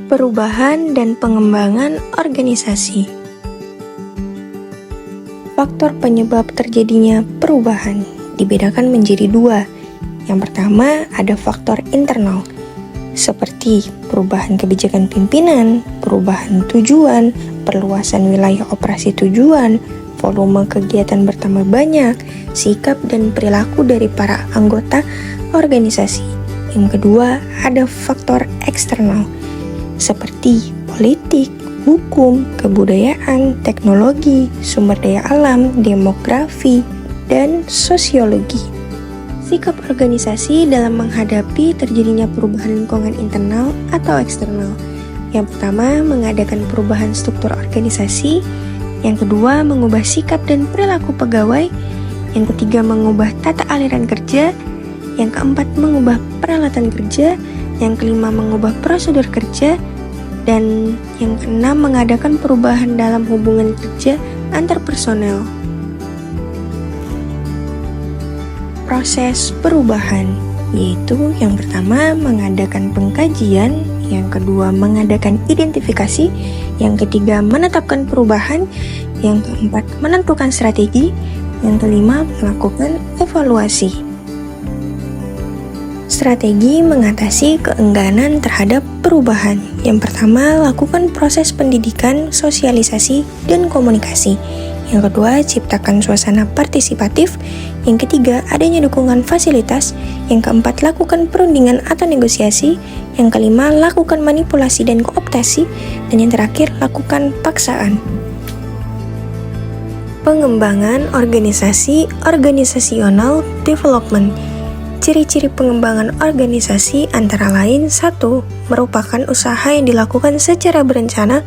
Perubahan dan pengembangan organisasi. Faktor penyebab terjadinya perubahan dibedakan menjadi dua. Yang pertama ada faktor internal, seperti perubahan kebijakan pimpinan, perubahan tujuan, perluasan wilayah operasi tujuan, volume kegiatan bertambah banyak, sikap dan perilaku dari para anggota organisasi. Yang kedua, ada faktor eksternal, seperti politik, hukum, kebudayaan, teknologi, sumber daya alam, demografi, dan sosiologi. Sikap organisasi dalam menghadapi terjadinya perubahan lingkungan internal atau eksternal. Yang pertama, mengadakan perubahan struktur organisasi. Yang kedua, mengubah sikap dan perilaku pegawai. Yang ketiga, mengubah tata aliran kerja. Yang keempat, mengubah peralatan kerja. Yang kelima, mengubah prosedur kerja. Dan yang keenam, mengadakan perubahan dalam hubungan kerja antar personel. Proses perubahan, yaitu yang pertama mengadakan pengkajian, yang kedua mengadakan identifikasi, yang ketiga menetapkan perubahan, yang keempat menentukan strategi, yang kelima melakukan evaluasi. Strategi mengatasi keengganan terhadap perubahan. Yang pertama, lakukan proses pendidikan, sosialisasi, dan komunikasi. Yang kedua, ciptakan suasana partisipatif. Yang ketiga, adanya dukungan fasilitas. Yang keempat, lakukan perundingan atau negosiasi. Yang kelima, lakukan manipulasi dan kooptasi. Dan yang terakhir, lakukan paksaan. Pengembangan organisasi, organizational development. Ciri-ciri pengembangan organisasi antara lain: 1. Merupakan usaha yang dilakukan secara berencana.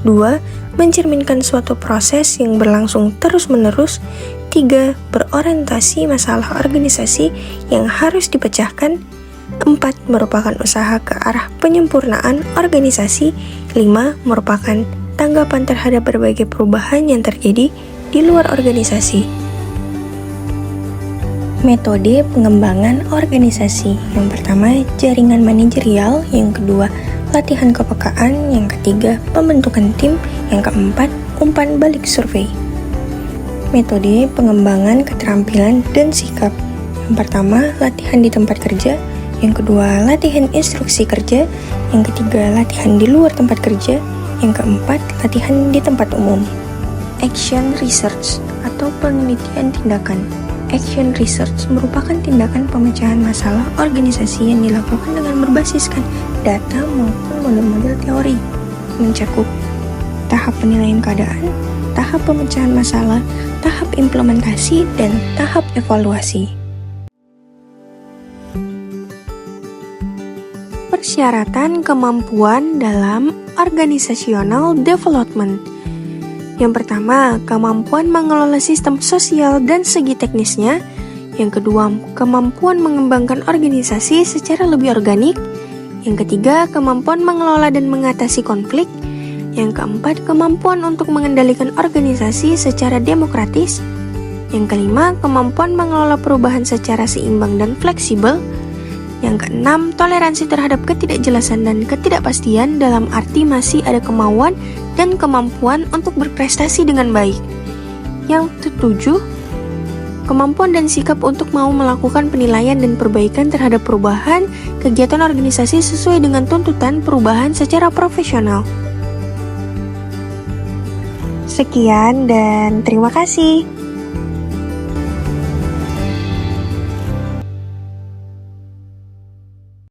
2. Mencerminkan suatu proses yang berlangsung terus-menerus. 3. Berorientasi masalah organisasi yang harus dipecahkan. 4. Merupakan usaha ke arah penyempurnaan organisasi. 5. Merupakan tanggapan terhadap berbagai perubahan yang terjadi di luar organisasi. Metode pengembangan organisasi. Yang pertama, jaringan manajerial. Yang kedua, latihan kepekaan. Yang ketiga, pembentukan tim. Yang keempat, umpan balik survei. Metode pengembangan keterampilan dan sikap. Yang pertama, latihan di tempat kerja. Yang kedua, latihan instruksi kerja. Yang ketiga, latihan di luar tempat kerja. Yang keempat, latihan di tempat umum. Action research atau penelitian tindakan. Action research merupakan tindakan pemecahan masalah organisasi yang dilakukan dengan berbasiskan data maupun model-model teori, mencakup tahap penilaian keadaan, tahap pemecahan masalah, tahap implementasi, dan tahap evaluasi. Persyaratan kemampuan dalam organizational development. Yang pertama, kemampuan mengelola sistem sosial dan segi teknisnya. Yang kedua, kemampuan mengembangkan organisasi secara lebih organik. Yang ketiga, kemampuan mengelola dan mengatasi konflik. Yang keempat, kemampuan untuk mengendalikan organisasi secara demokratis. Yang kelima, kemampuan mengelola perubahan secara seimbang dan fleksibel. Yang keenam, toleransi terhadap ketidakjelasan dan ketidakpastian dalam arti masih ada kemauan dan kemampuan untuk berprestasi dengan baik. Yang ketujuh, kemampuan dan sikap untuk mau melakukan penilaian dan perbaikan terhadap perubahan kegiatan organisasi sesuai dengan tuntutan perubahan secara profesional. Sekian dan terima kasih.